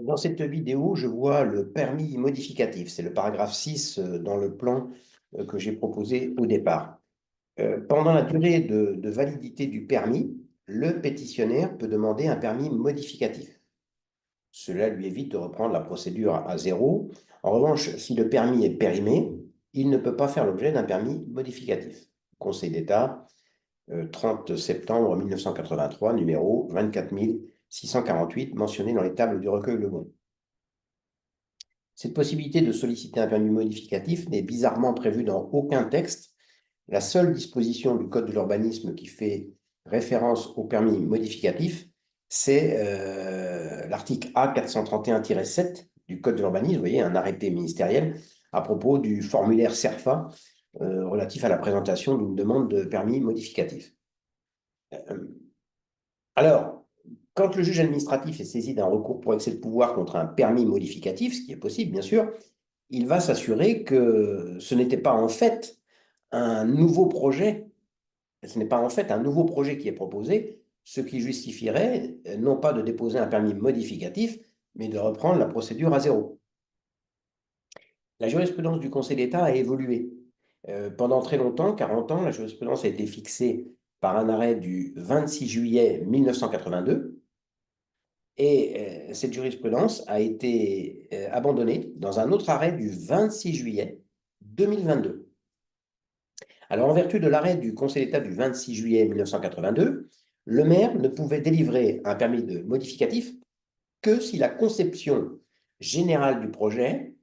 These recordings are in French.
Dans cette vidéo, je vois le permis modificatif. C'est le paragraphe 6 dans le plan que j'ai proposé au départ. Pendant la durée de validité du permis, le pétitionnaire peut demander un permis modificatif. Cela lui évite de reprendre la procédure à zéro. En revanche, si le permis est périmé, il ne peut pas faire l'objet d'un permis modificatif. Conseil d'État, 30 septembre 1983, numéro 24648, mentionné dans les tables du recueil Le Bon. Cette possibilité de solliciter un permis modificatif n'est bizarrement prévue dans aucun texte. La seule disposition du Code de l'urbanisme qui fait référence au permis modificatif, c'est l'article A431-7 du Code de l'urbanisme, vous voyez, un arrêté ministériel à propos du formulaire CERFA relatif à la présentation d'une demande de permis modificatif. Euh, alors, quand le juge administratif est saisi d'un recours pour excès de pouvoir contre un permis modificatif, ce qui est possible, bien sûr, il va s'assurer que ce n'était pas en fait un nouveau projet, ce n'est pas en fait un nouveau projet qui est proposé, ce qui justifierait non pas de déposer un permis modificatif, mais de reprendre la procédure à zéro. La jurisprudence du Conseil d'État a évolué. Pendant très longtemps, 40 ans, la jurisprudence a été fixée par un arrêt du 26 juillet 1982, et cette jurisprudence a été abandonnée dans un autre arrêt du 26 juillet 2022. Alors, en vertu de l'arrêt du Conseil d'État du 26 juillet 1982, le maire ne pouvait délivrer un permis de modificatif que si la conception générale du projet,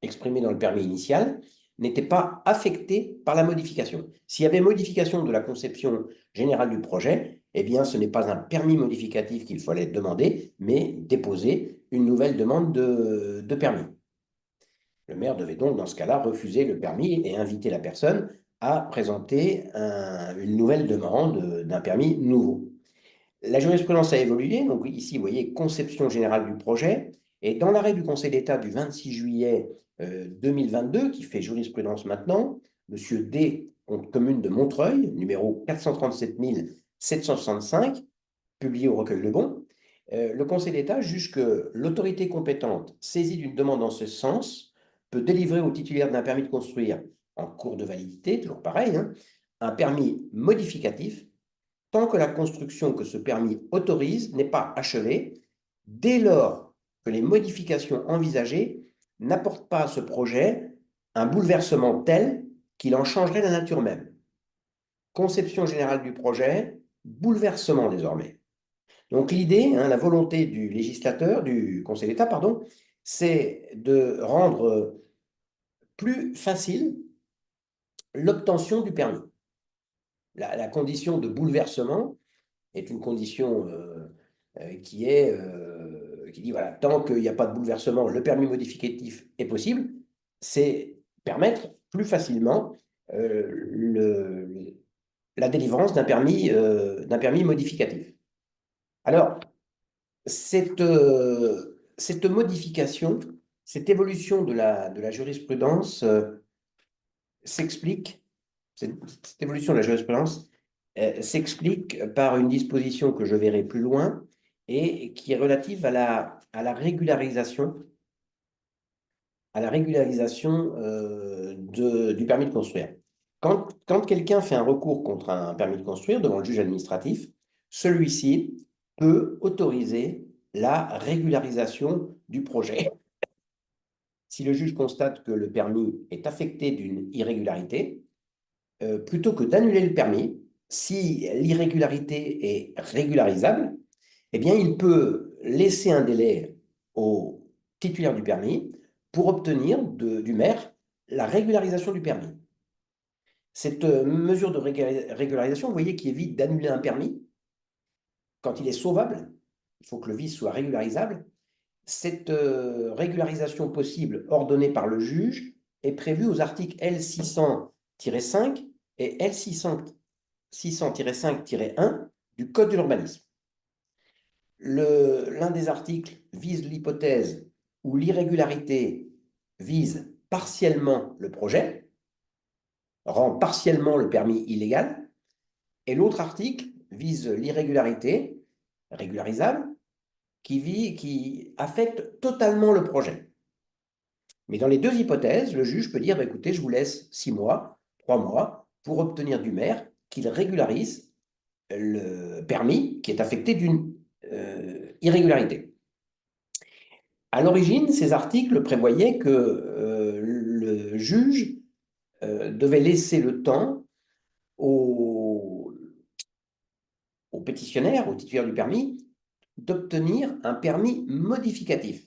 exprimée dans le permis initial, n'était pas affectée par la modification. S'il y avait modification de la conception générale du projet, eh bien, ce n'est pas un permis modificatif qu'il fallait demander, mais déposer une nouvelle demande de permis. Le maire devait donc, dans ce cas-là, refuser le permis et inviter la personne à présenter une nouvelle demande d'un permis nouveau. La jurisprudence a évolué, donc ici, vous voyez, conception générale du projet, et dans l'arrêt du Conseil d'État du 26 juillet 2022, qui fait jurisprudence maintenant, Monsieur D, contre commune de Montreuil, numéro 437 765, publié au recueil Le Bon, le Conseil d'État juge que l'autorité compétente saisie d'une demande en ce sens peut délivrer au titulaire d'un permis de construire en cours de validité, toujours pareil, hein, un permis modificatif tant que la construction que ce permis autorise n'est pas achevée, dès lors que les modifications envisagées n'apportent pas à ce projet un bouleversement tel qu'il en changerait la nature même. Conception générale du projet, bouleversement désormais. Donc l'idée, hein, la volonté du législateur, du Conseil d'État, pardon, c'est de rendre plus facile l'obtention du permis. La condition de bouleversement est une condition qui dit, voilà, tant qu'il n'y a pas de bouleversement, le permis modificatif est possible, c'est permettre plus facilement la délivrance d'un permis modificatif. Alors, cette modification, cette évolution de la jurisprudence s'explique, cette évolution de la jurisprudence s'explique par une disposition que je verrai plus loin et qui est relative à la régularisation, du permis de construire. Quand quelqu'un fait un recours contre un permis de construire devant le juge administratif, celui-ci peut autoriser la régularisation du projet. Si le juge constate que le permis est affecté d'une irrégularité, plutôt que d'annuler le permis, si l'irrégularité est régularisable, eh bien, il peut laisser un délai au titulaire du permis pour obtenir du maire la régularisation du permis. Cette mesure de régularisation, vous voyez, qui évite d'annuler un permis, quand il est sauvable, il faut que le vice soit régularisable. Cette régularisation possible ordonnée par le juge est prévue aux articles L600-5 et L600-5-1 du Code de l'urbanisme. L'un des articles vise l'hypothèse où l'irrégularité vise partiellement le projet, rend partiellement le permis illégal, et l'autre article vise l'irrégularité régularisable qui affecte totalement le projet. Mais dans les deux hypothèses, le juge peut dire, bah, écoutez, je vous laisse 6 mois, 3 mois, pour obtenir du maire qu'il régularise le permis qui est affecté d'une irrégularité. À l'origine, ces articles prévoyaient que le juge devait laisser le temps au pétitionnaire, au titulaire du permis, d'obtenir un permis modificatif.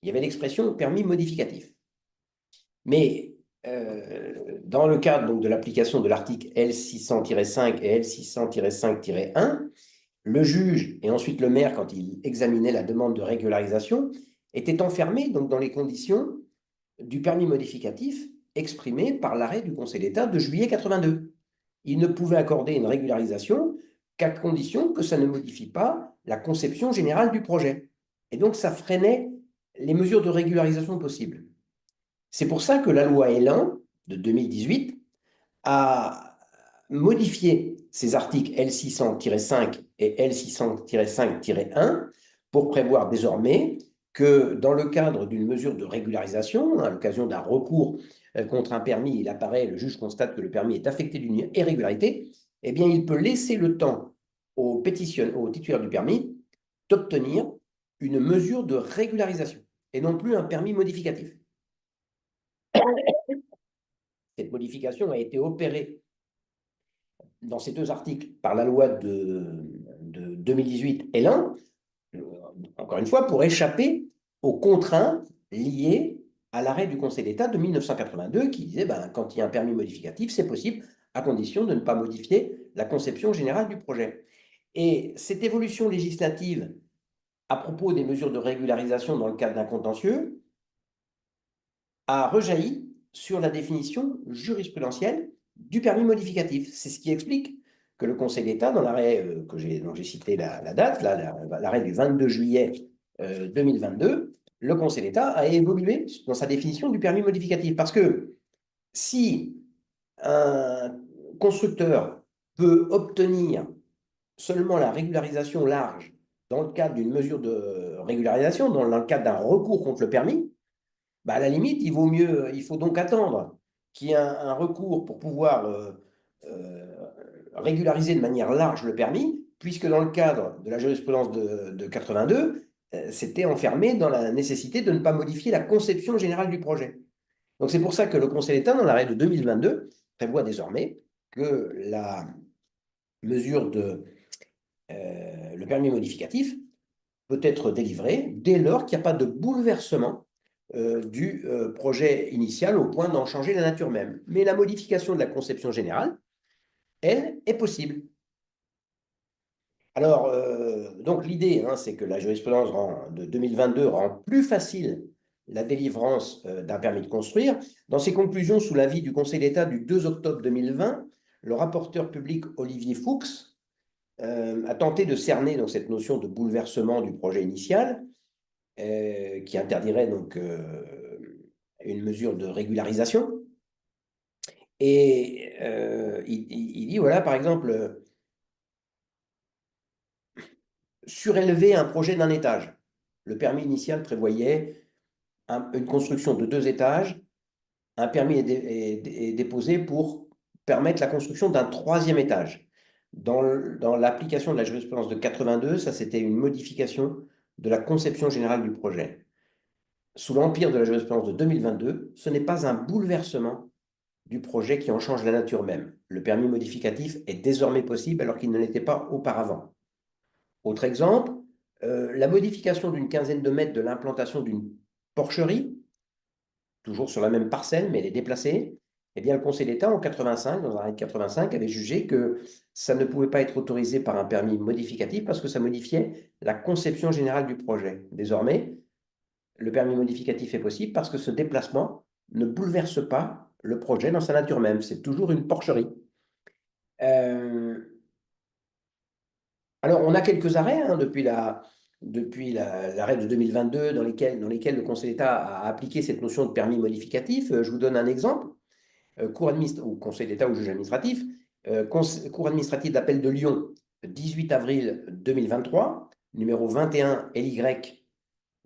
Il y avait l'expression permis modificatif. Mais dans le cadre donc, de l'application de l'article L600-5 et L600-5-1, le juge et ensuite le maire, quand il examinait la demande de régularisation, étaient enfermés donc, dans les conditions du permis modificatif exprimé par l'arrêt du Conseil d'État de juillet 82. Il ne pouvait accorder une régularisation qu'à condition que ça ne modifie pas la conception générale du projet. Et donc, ça freinait les mesures de régularisation possibles. C'est pour ça que la loi Elan de 2018 a modifié ces articles L600-5 et L600-5-1 pour prévoir désormais que dans le cadre d'une mesure de régularisation, à l'occasion d'un recours contre un permis, il apparaît, le juge constate que le permis est affecté d'une irrégularité, eh bien, il peut laisser le temps au titulaire du permis d'obtenir une mesure de régularisation et non plus un permis modificatif. Cette modification a été opérée dans ces deux articles par la loi de 2018 et l'un, encore une fois, pour échapper aux contraintes liées à l'arrêt du Conseil d'État de 1982 qui disait ben, quand il y a un permis modificatif, c'est possible à condition de ne pas modifier la conception générale du projet. Et cette évolution législative à propos des mesures de régularisation dans le cadre d'un contentieux a rejailli sur la définition jurisprudentielle du permis modificatif. C'est ce qui explique que le Conseil d'État, dans l'arrêt dont j'ai cité la date, l'arrêt du 22 juillet 2022, le Conseil d'État a évolué dans sa définition du permis modificatif. Parce que si un constructeur peut obtenir seulement la régularisation large dans le cadre d'une mesure de régularisation, dans le cadre d'un recours contre le permis, bah à la limite, il faut donc attendre qu'il y ait un recours pour pouvoir régulariser de manière large le permis, puisque dans le cadre de la jurisprudence de 82, c'était enfermé dans la nécessité de ne pas modifier la conception générale du projet. Donc c'est pour ça que le Conseil d'État, dans l'arrêt de 2022, prévoit désormais que la mesure le permis modificatif peut être délivré dès lors qu'il n'y a pas de bouleversement du projet initial au point d'en changer la nature même. Mais la modification de la conception générale, elle, est possible. Alors, donc l'idée, hein, c'est que la jurisprudence de 2022 rend plus facile la délivrance d'un permis de construire. Dans ses conclusions, sous l'avis du Conseil d'État du 2 octobre 2020, le rapporteur public Olivier Fuchs a tenté de cerner donc, cette notion de bouleversement du projet initial, qui interdirait donc une mesure de régularisation. Et il dit, voilà, par exemple, surélever un projet d'un étage. Le permis initial prévoyait une construction de 2 étages. Un permis est déposé pour permettre la construction d'un 3e étage. Dans l'application de la jurisprudence de 82, ça c'était une modification de la conception générale du projet. Sous l'empire de la jurisprudence de 2022, ce n'est pas un bouleversement du projet qui en change la nature même. Le permis modificatif est désormais possible alors qu'il ne l'était pas auparavant. Autre exemple, la modification d'une quinzaine de mètres de l'implantation d'une porcherie, toujours sur la même parcelle, mais elle est déplacée. Eh bien, le Conseil d'État, en 85, dans un arrêt de 85, avait jugé que ça ne pouvait pas être autorisé par un permis modificatif parce que ça modifiait la conception générale du projet. Désormais, le permis modificatif est possible parce que ce déplacement ne bouleverse pas le projet dans sa nature même. C'est toujours une porcherie. Alors, on a quelques arrêts hein, depuis l'arrêt de 2022 dans lesquels le Conseil d'État a appliqué cette notion de permis modificatif. Je vous donne un exemple. Ou Conseil d'État ou juge administratif, Cour administrative d'appel de Lyon, 18 avril 2023, numéro 21 LY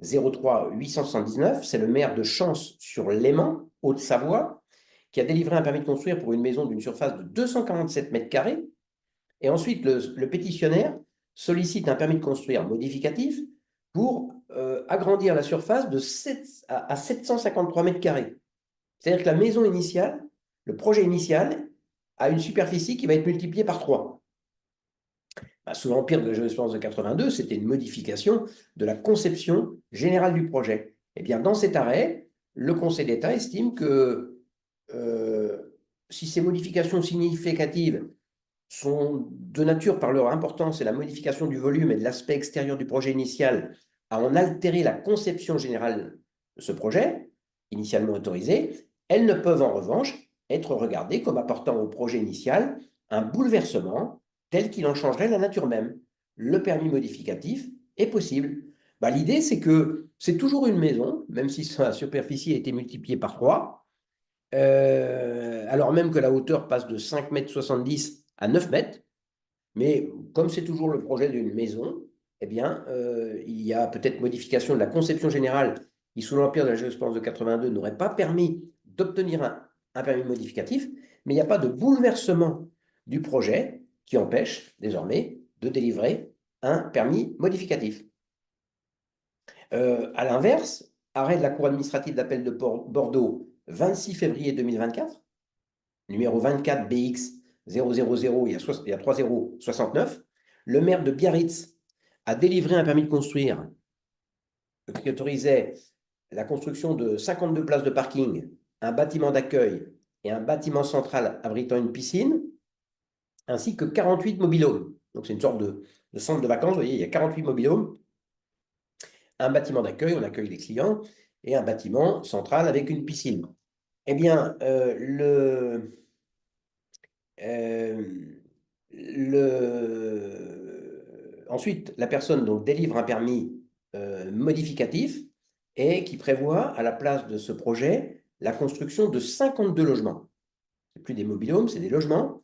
03 879. C'est le maire de Chance-sur-Léman, Haute-Savoie, qui a délivré un permis de construire pour une maison d'une surface de 247 mètres carrés. Et ensuite, le pétitionnaire sollicite un permis de construire modificatif pour agrandir la surface à 753 mètres carrés. C'est-à-dire que la maison initiale, le projet initial, a une superficie qui va être multipliée par 3. Sous l'empire de la jurisprudence de 82, c'était une modification de la conception générale du projet. Eh bien, dans cet arrêt, le Conseil d'État estime que si ces modifications significatives sont de nature, par leur importance et la modification du volume et de l'aspect extérieur du projet initial, à en altérer la conception générale de ce projet, initialement autorisé, elles ne peuvent en revanche être regardées comme apportant au projet initial un bouleversement tel qu'il en changerait la nature même. Le permis modificatif est possible. L'idée, c'est que c'est toujours une maison, même si sa superficie a été multipliée par 3, alors même que la hauteur passe de 5,70 m à 9 mètres. Mais comme c'est toujours le projet d'une maison, eh bien, il y a peut-être modification de la conception générale qui, sous l'empire de la jurisprudence de 82, n'aurait pas permis d'obtenir un permis modificatif, mais il n'y a pas de bouleversement du projet qui empêche désormais de délivrer un permis modificatif. À l'inverse, arrêt de la Cour administrative d'appel de Bordeaux, 26 février 2024, numéro 24 BX 000, il y a 3069, le maire de Biarritz a délivré un permis de construire qui autorisait la construction de 52 places de parking, un bâtiment d'accueil et un bâtiment central abritant une piscine, ainsi que 48 mobilhomes. Donc c'est une sorte de centre de vacances, vous voyez, il y a 48 mobilhomes, un bâtiment d'accueil, on accueille les clients, et un bâtiment central avec une piscine. Eh bien, ensuite, la personne donc, délivre un permis modificatif et qui prévoit, à la place de ce projet, la construction de 52 logements. Ce n'est plus des mobilhomes, c'est des logements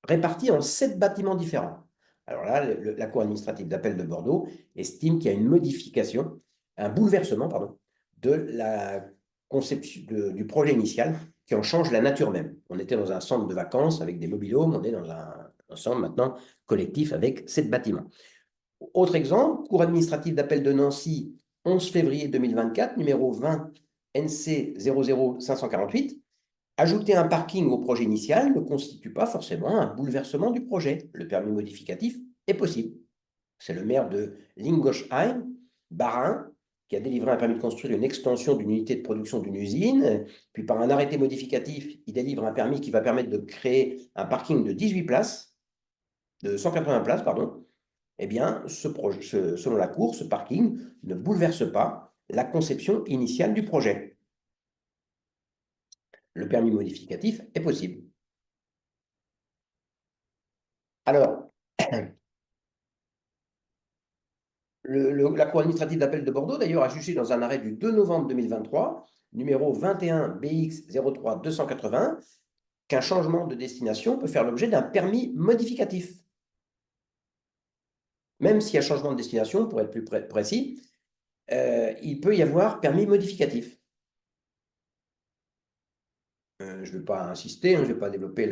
répartis en 7 bâtiments différents. Alors là, la Cour administrative d'appel de Bordeaux estime qu'il y a une modification, un bouleversement, pardon, de la conception du projet initial qui en change la nature même. On était dans un centre de vacances avec des mobilhomes, on est dans un ensemble maintenant collectif avec 7 bâtiments. Autre exemple, Cour administrative d'appel de Nancy, 11 février 2024, numéro 20 NC 00548. Ajouter un parking au projet initial ne constitue pas forcément un bouleversement du projet. Le permis modificatif est possible. C'est le maire de Lingosheim, Bas-Rhin, qui a délivré un permis de construire une extension d'une unité de production d'une usine. Puis par un arrêté modificatif, il délivre un permis qui va permettre de créer un parking de 18 places, de 180 places, pardon. Eh bien, selon la Cour, ce parking ne bouleverse pas la conception initiale du projet. Le permis modificatif est possible. Alors, la Cour administrative d'appel de Bordeaux, d'ailleurs, a jugé dans un arrêt du 2 novembre 2023, numéro 21 BX 03 280, qu'un changement de destination peut faire l'objet d'un permis modificatif. Même s'il y a changement de destination, pour être plus précis, il peut y avoir permis modificatif. Je ne vais pas insister, je ne vais pas développer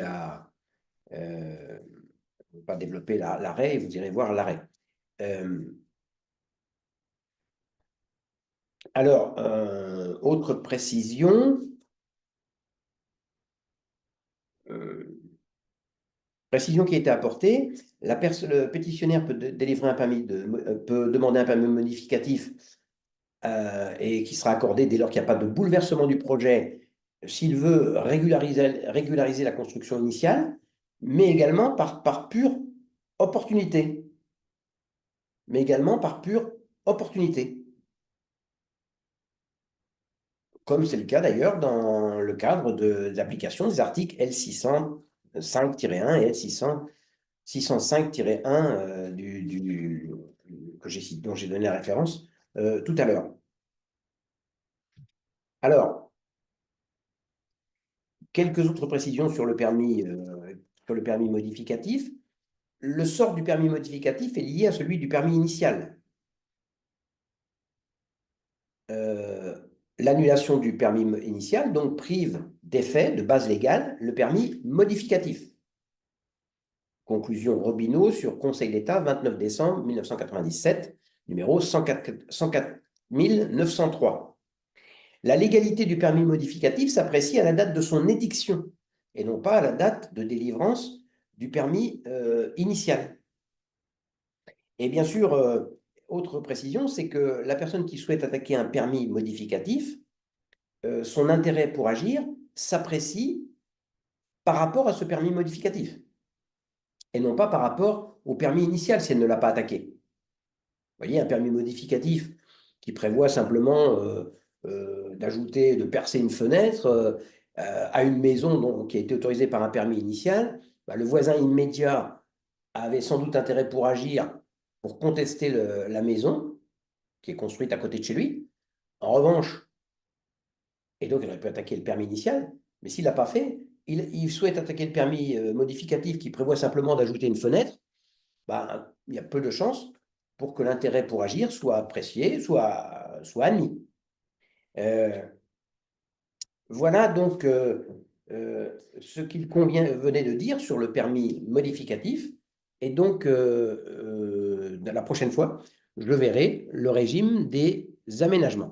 l'arrêt, vous irez voir l'arrêt. Alors, autre précision, précision qui a été apportée, le pétitionnaire peut délivrer un permis peut demander un permis modificatif et qui sera accordé dès lors qu'il n'y a pas de bouleversement du projet, s'il veut régulariser la construction initiale, mais également par pure opportunité. Mais également par pure opportunité. Comme c'est le cas d'ailleurs dans le cadre de l'application des articles L605-1 et L605-1 dont j'ai donné la référence tout à l'heure. Alors, quelques autres précisions sur le permis modificatif. Le sort du permis modificatif est lié à celui du permis initial. l'annulation du permis initial, donc prive d'effet, de base légale, le permis modificatif. Conclusion Robineau sur Conseil d'État, 29 décembre 1997, numéro 104 903. La légalité du permis modificatif s'apprécie à la date de son édiction et non pas à la date de délivrance du permis initial. Et bien sûr, autre précision, c'est que la personne qui souhaite attaquer un permis modificatif, son intérêt pour agir s'apprécie par rapport à ce permis modificatif et non pas par rapport au permis initial si elle ne l'a pas attaqué. Vous voyez, un permis modificatif qui prévoit simplement d'ajouter, de percer une fenêtre à une maison qui a été autorisée par un permis initial, bah, le voisin immédiat avait sans doute intérêt pour agir, pour contester la maison qui est construite à côté de chez lui. En revanche, et donc il aurait pu attaquer le permis initial, mais s'il ne l'a pas fait, il souhaite attaquer le permis modificatif qui prévoit simplement d'ajouter une fenêtre, bah, il y a peu de chances pour que l'intérêt pour agir soit apprécié, soit admis. Voilà donc ce qu'il venait de dire sur le permis modificatif. Et donc, la prochaine fois, je verrai le régime des aménagements.